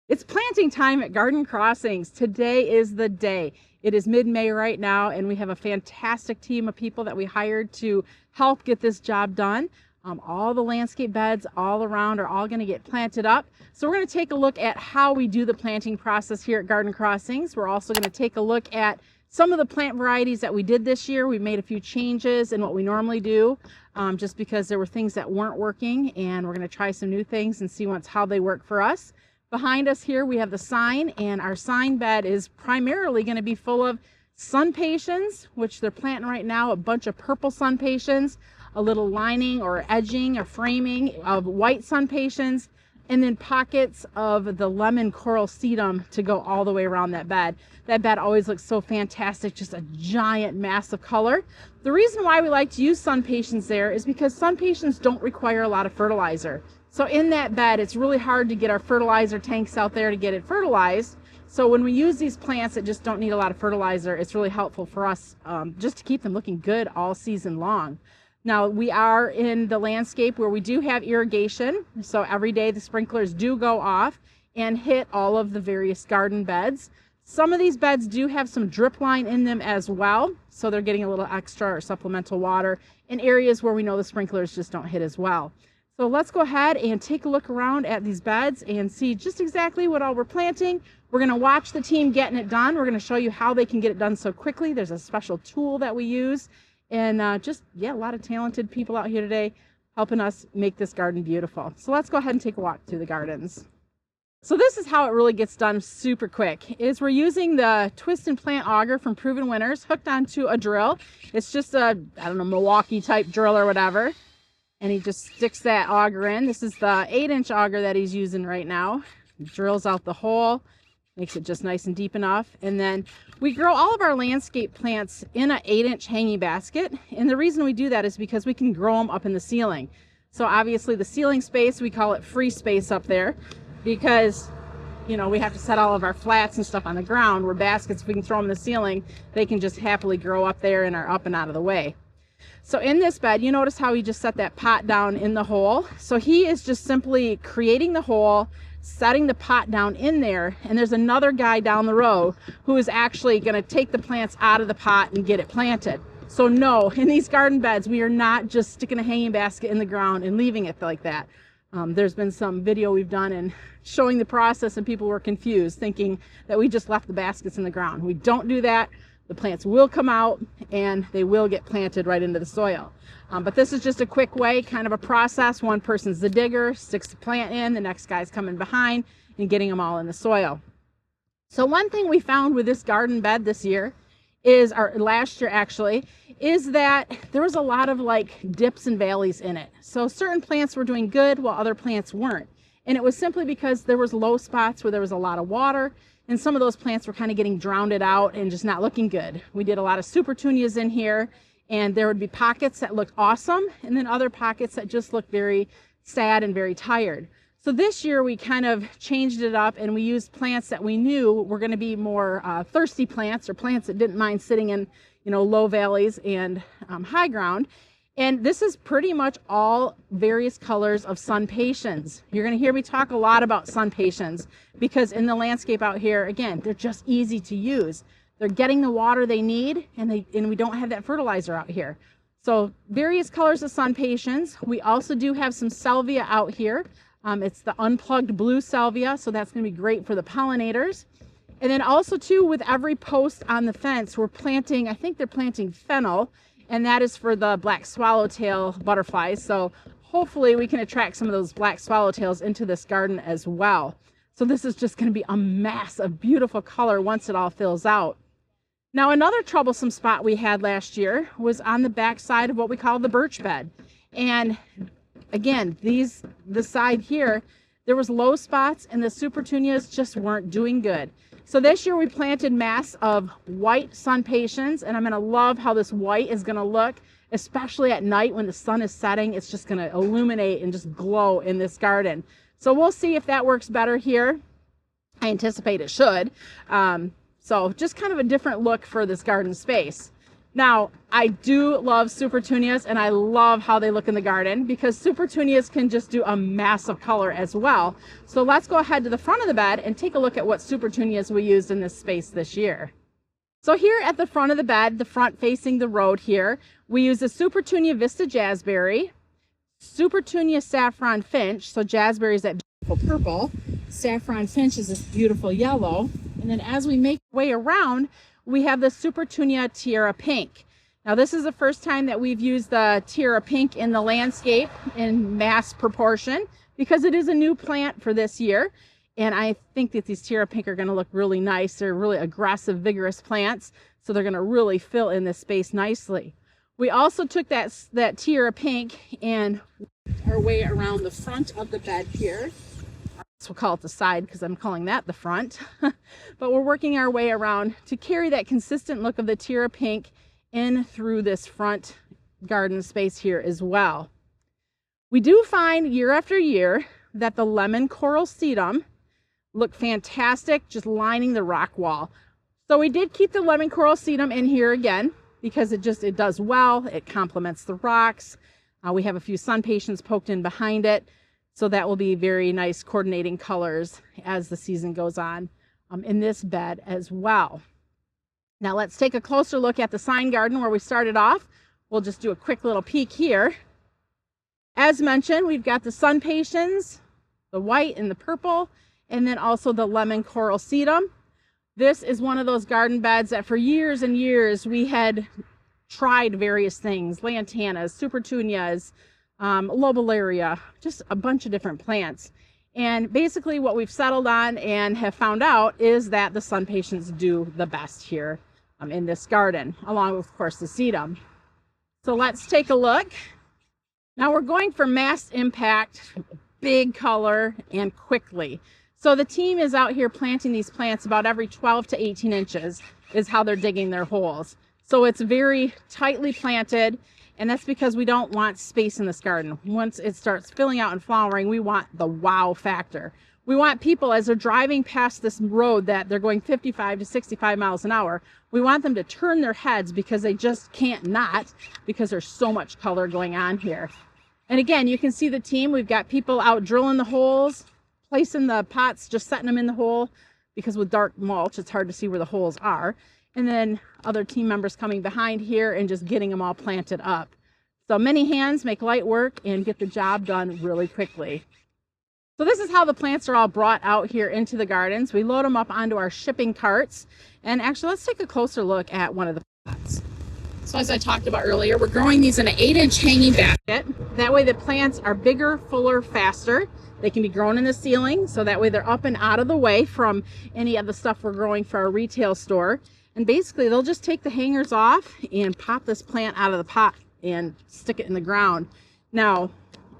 It's planting time at Garden Crossings. Today is the day. It is mid-May right now, and we have a fantastic team of people that we hired to help get this job done. All the landscape beds all around are all going to get planted up. So we're going to take a look at how we do the planting process here at Garden Crossings. We're also going to take a look at some of the plant varieties that we did this year. We made a few changes in what we normally do, just because there were things that weren't working, and we're going to try some new things and see how they work for us. Behind us here we have the sign, and our sign bed is primarily going to be full of sun pations, which they're planting right now, a bunch of purple sun pations, a little lining or edging or framing of white sun pations, and then pockets of the lemon coral sedum to go all the way around that bed. That bed always looks so fantastic, just a giant mass of color. The reason why we like to use sun pations there is because sun pations don't require a lot of fertilizer. So in that bed, it's really hard to get our fertilizer tanks out there to get it fertilized. So when we use these plants that just don't need a lot of fertilizer, it's really helpful for us just to keep them looking good all season long. Now, we are in the landscape where we do have irrigation. So every day the sprinklers do go off and hit all of the various garden beds. Some of these beds do have some drip line in them as well. So they're getting a little extra or supplemental water in areas where we know the sprinklers just don't hit as well. So let's go ahead and take a look around at these beds and see just exactly what all we're planting. We're going to watch the team getting it done. We're going to show you how they can get it done so quickly. There's a special tool that we use. And a lot of talented people out here today helping us make this garden beautiful. So let's go ahead and take a walk through the gardens. So this is how it really gets done super quick. We're using the twist and plant auger from Proven Winners hooked onto a drill. It's just a, Milwaukee type drill or whatever. And he just sticks that auger in. This is the 8-inch auger that he's using right now. He drills out the hole, makes it just nice and deep enough. And then we grow all of our landscape plants in an 8-inch hanging basket. And the reason we do that is because we can grow them up in the ceiling. So obviously the ceiling space, we call it free space up there because, we have to set all of our flats and stuff on the ground, where baskets, if we can throw them in the ceiling, they can just happily grow up there and are up and out of the way. So in this bed, you notice how he just set that pot down in the hole. So he is just simply creating the hole, setting the pot down in there, and there's another guy down the row who is actually going to take the plants out of the pot and get it planted. So no, in these garden beds, we are not just sticking a hanging basket in the ground and leaving it like that. There's been some video we've done and showing the process, and people were confused thinking that we just left the baskets in the ground. We don't do that. The plants will come out and they will get planted right into the soil. But this is just a quick way, kind of a process. One person's the digger, sticks the plant in, the next guy's coming behind and getting them all in the soil. So one thing we found with this garden bed this year last year actually, is that there was a lot of dips and valleys in it. So certain plants were doing good while other plants weren't. And it was simply because there was low spots where there was a lot of water, and some of those plants were kind of getting drowned out and just not looking good. We did a lot of super petunias in here, and there would be pockets that looked awesome, and then other pockets that just looked very sad and very tired. So this year we kind of changed it up, and we used plants that we knew were going to be more thirsty plants, or plants that didn't mind sitting in low valleys and high ground. And this is pretty much all various colors of sun pations. You're going to hear me talk a lot about sun pations because in the landscape out here, again, they're just easy to use. They're getting the water they need, and we don't have that fertilizer out here. So various colors of sun pations. We also do have some salvia out here. It's the unplugged blue salvia, so that's going to be great for the pollinators. And then also too, with every post on the fence, we're planting, I think they're planting fennel, and that is for the black swallowtail butterflies. So hopefully we can attract some of those black swallowtails into this garden as well. So this is just going to be a mass of beautiful color once it all fills out. Now, another troublesome spot we had last year was on the back side of what we call the birch bed. And again, the side here, there was low spots and the super petunias just weren't doing good. So this year we planted mass of white sun pations, and I'm going to love how this white is going to look, especially at night when the sun is setting. It's just going to illuminate and just glow in this garden. So we'll see if that works better here. I anticipate it should. So just kind of a different look for this garden space. Now, I do love supertunias, and I love how they look in the garden because supertunias can just do a massive color as well. So let's go ahead to the front of the bed and take a look at what supertunias we used in this space this year. So here at the front of the bed, the front facing the road here, we use a Supertunia Vista Jazzberry, Supertunia Saffron Finch, so Jazzberry is that beautiful purple, Saffron Finch is this beautiful yellow, and then as we make our way around, we have the Supertunia Tierra Pink. Now this is the first time that we've used the Tierra Pink in the landscape in mass proportion because it is a new plant for this year. And I think that these Tierra Pink are going to look really nice. They're really aggressive, vigorous plants, so they're going to really fill in this space nicely. We also took that Tierra Pink and worked our way around the front of the bed here. So we'll call it the side because I'm calling that the front. But we're working our way around to carry that consistent look of the Tierra Pink in through this front garden space here as well. We do find year after year that the lemon coral sedum look fantastic just lining the rock wall. So we did keep the lemon coral sedum in here again because it does well. It complements the rocks. We have a few sun patients poked in behind it. So that will be very nice coordinating colors as the season goes on in this bed as well. Now let's take a closer look at the sign garden where we started off. We'll just do a quick little peek here. As mentioned, we've got the sun patients, the white and the purple, and then also the lemon coral sedum. This is one of those garden beds that for years and years we had tried various things, lantanas, supertunias, lobularia, just a bunch of different plants. And basically what we've settled on and have found out is that the sun patients do the best here in this garden, along with, of course, the sedum. So let's take a look. Now we're going for mass impact, big color, and quickly. So the team is out here planting these plants about every 12 to 18 inches is how they're digging their holes. So it's very tightly planted, and that's because we don't want space in this garden. Once it starts filling out and flowering, we want the wow factor. We want people, as they're driving past this road that they're going 55 to 65 miles an hour, we want them to turn their heads because they just can't not, because there's so much color going on here. And again, you can see the team. We've got people out drilling the holes, placing the pots, just setting them in the hole, because with dark mulch, it's hard to see where the holes are. And then other team members coming behind here and just getting them all planted up. So many hands make light work and get the job done really quickly. So this is how the plants are all brought out here into the gardens. We load them up onto our shipping carts. And actually, let's take a closer look at one of the pots. So as I talked about earlier, we're growing these in an 8-inch hanging basket. That way the plants are bigger, fuller, faster. They can be grown in the ceiling, so that way they're up and out of the way from any of the stuff we're growing for our retail store. And basically they'll just take the hangers off and pop this plant out of the pot and stick it in the ground. Now,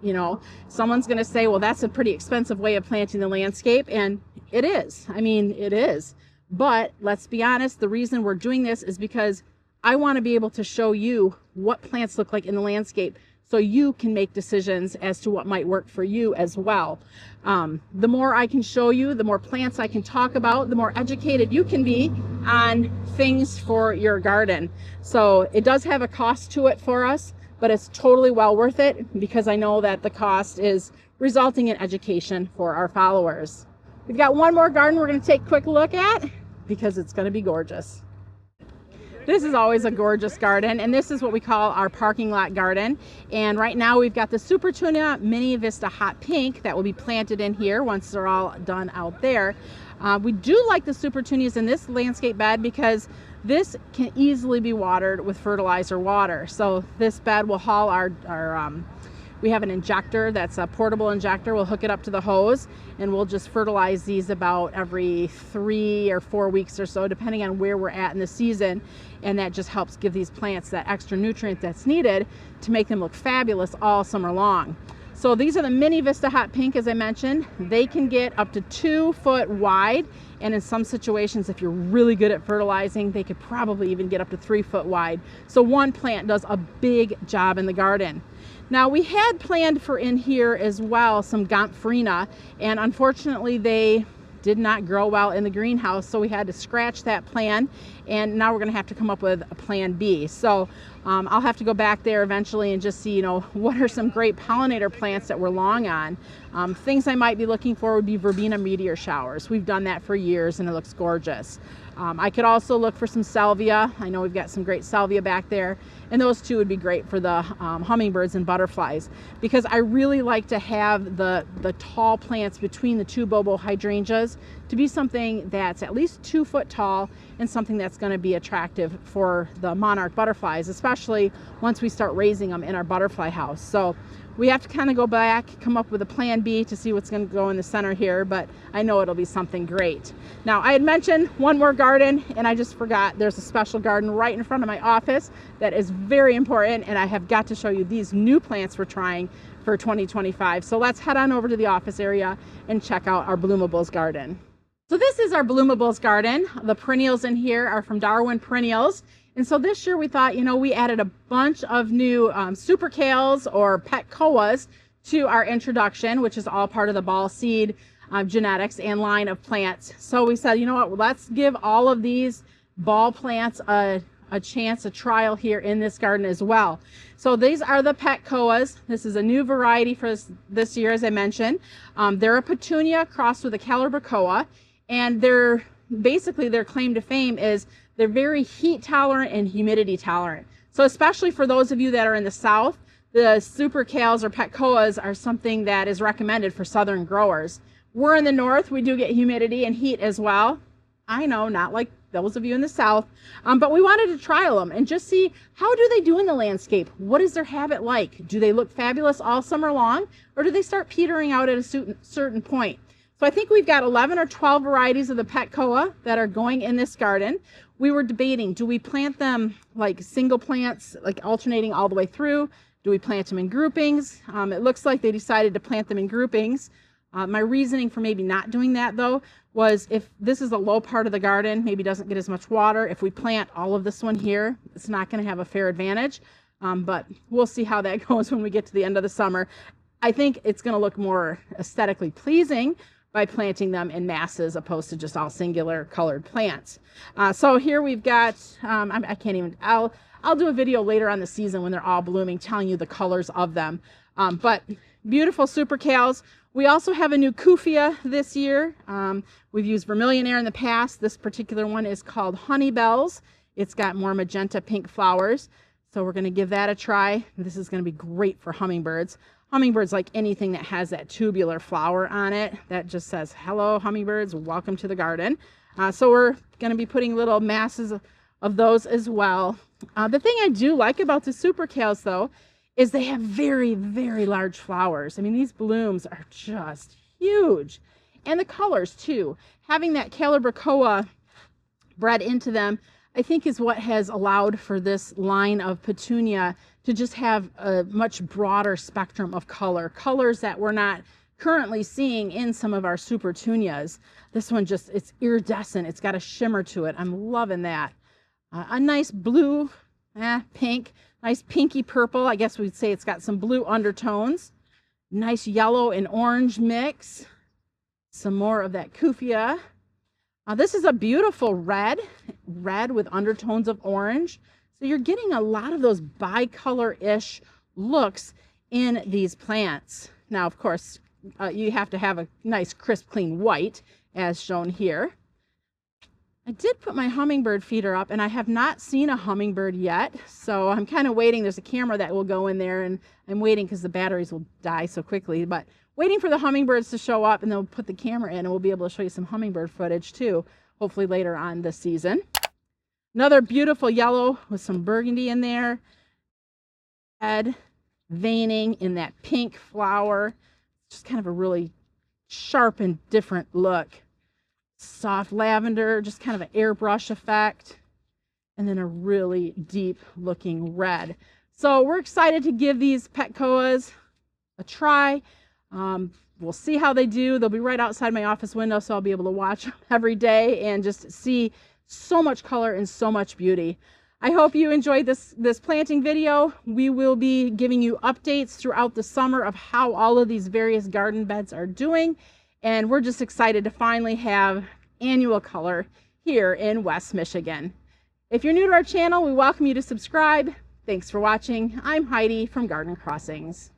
you know, someone's going to say, well, that's a pretty expensive way of planting the landscape. And it is. I mean, it is. But let's be honest, the reason we're doing this is because I want to be able to show you what plants look like in the landscape so you can make decisions as to what might work for you as well. The more I can show you, the more plants I can talk about, the more educated you can be on things for your garden. So it does have a cost to it for us, but it's totally well worth it because I know that the cost is resulting in education for our followers. We've got one more garden we're going to take a quick look at because it's going to be gorgeous. This is always a gorgeous garden, and this is what we call our parking lot garden. And right now we've got the Supertunia Mini Vista Hot Pink that will be planted in here once they're all done out there. We do like the Supertunias in this landscape bed because this can easily be watered with fertilizer water. So this bed will haul we have an injector that's a portable injector. We'll hook it up to the hose and we'll just fertilize these about every 3 or 4 weeks or so, depending on where we're at in the season. And that just helps give these plants that extra nutrient that's needed to make them look fabulous all summer long. So these are the Mini Vista Hot Pink, as I mentioned. They can get up to 2 foot wide. And in some situations, if you're really good at fertilizing, they could probably even get up to 3 foot wide. So one plant does a big job in the garden. Now we had planned for in here as well some Gomphrena, and unfortunately they did not grow well in the greenhouse, so we had to scratch that plan, and now we're going to have to come up with a plan B. So I'll have to go back there eventually and just see, you know, what are some great pollinator plants that we're long on. Things I might be looking for would be verbena meteor showers. We've done that for years and it looks gorgeous. I could also look for some salvia. I know we've got some great salvia back there, and those two would be great for the hummingbirds and butterflies, because I really like to have the tall plants between the two bobo hydrangeas to be something that's at least 2 foot tall and something that's going to be attractive for the monarch butterflies, especially once we start raising them in our butterfly house. So we have to kind of go back, come up with a plan B to see what's going to go in the center here, but I know it'll be something great. Now, I had mentioned one more garden, and I just forgot. There's a special garden right in front of my office that is very important, and I have got to show you these new plants we're trying for 2025. So let's head on over to the office area and check out our Bloomables garden. So this is our Bloomables garden. The perennials in here are from Darwin Perennials. And so this year we thought, you know, we added a bunch of new super kales or pet koas to our introduction, which is all part of the ball seed genetics and line of plants. So we said, you know what, let's give all of these ball plants a chance, a trial here in this garden as well. So these are the pet koas. This is a new variety for this year, as I mentioned. They're a petunia crossed with a calibrachoa, and they're basically, their claim to fame is they're very heat tolerant and humidity tolerant. So especially for those of you that are in the south, the super kales or pet koas are something that is recommended for southern growers. We're in the north, we do get humidity and heat as well. I know, not like those of you in the south, but we wanted to trial them and just see, how do they do in the landscape? What is their habit like? Do they look fabulous all summer long, or do they start petering out at a certain point? So I think we've got 11 or 12 varieties of the pet koa that are going in this garden. We were debating, do we plant them like single plants, like alternating all the way through? Do we plant them in groupings? It looks like they decided to plant them in groupings. My reasoning for maybe not doing that, though, was if this is a low part of the garden, maybe doesn't get as much water, if we plant all of this one here, it's not going to have a fair advantage. But we'll see how that goes when we get to the end of the summer. I think it's going to look more aesthetically pleasing by planting them in masses opposed to just all singular colored plants. So here we've got, I can't even, I'll do a video later on the season when they're all blooming, telling you the colors of them. But beautiful super kales. We also have a new Kufia this year. We've used Vermilion Air in the past. This particular one is called Honey Bells. It's got more magenta pink flowers. So we're going to give that a try. This is going to be great for hummingbirds. Hummingbirds like anything that has that tubular flower on it. That just says, hello, hummingbirds, welcome to the garden. So we're going to be putting little masses of those as well. The thing I do like about the super kales, though, is they have very, very large flowers. I mean, these blooms are just huge. And the colors, too. Having that calibrachoa bred into them, I think, is what has allowed for this line of petunia to just have a much broader spectrum of colors that we're not currently seeing in some of our super petunias. This one just, it's iridescent. It's got a shimmer to it. I'm loving that. A nice blue, pink, nice pinky purple. I guess we'd say it's got some blue undertones. Nice yellow and orange mix. Some more of that Kufia. This is a beautiful red with undertones of orange. So you're getting a lot of those bicolor-ish looks in these plants. Now, of course, you have to have a nice, crisp, clean white, as shown here. I did put my hummingbird feeder up, and I have not seen a hummingbird yet. So I'm kind of waiting. There's a camera that will go in there, and I'm waiting because the batteries will die so quickly. But waiting for the hummingbirds to show up, and then we'll put the camera in, and we'll be able to show you some hummingbird footage, too, hopefully later on this season. Another beautiful yellow with some burgundy in there. Red veining in that pink flower. Just kind of a really sharp and different look. Soft lavender, just kind of an airbrush effect. And then a really deep looking red. So we're excited to give these pet koas a try. We'll see how they do. They'll be right outside my office window, so I'll be able to watch them every day and just see so much color and so much beauty. I hope you enjoyed this planting video. We will be giving you updates throughout the summer of how all of these various garden beds are doing. And we're just excited to finally have annual color here in West Michigan. If you're new to our channel, we welcome you to subscribe. Thanks for watching. I'm Heidi from Garden Crossings.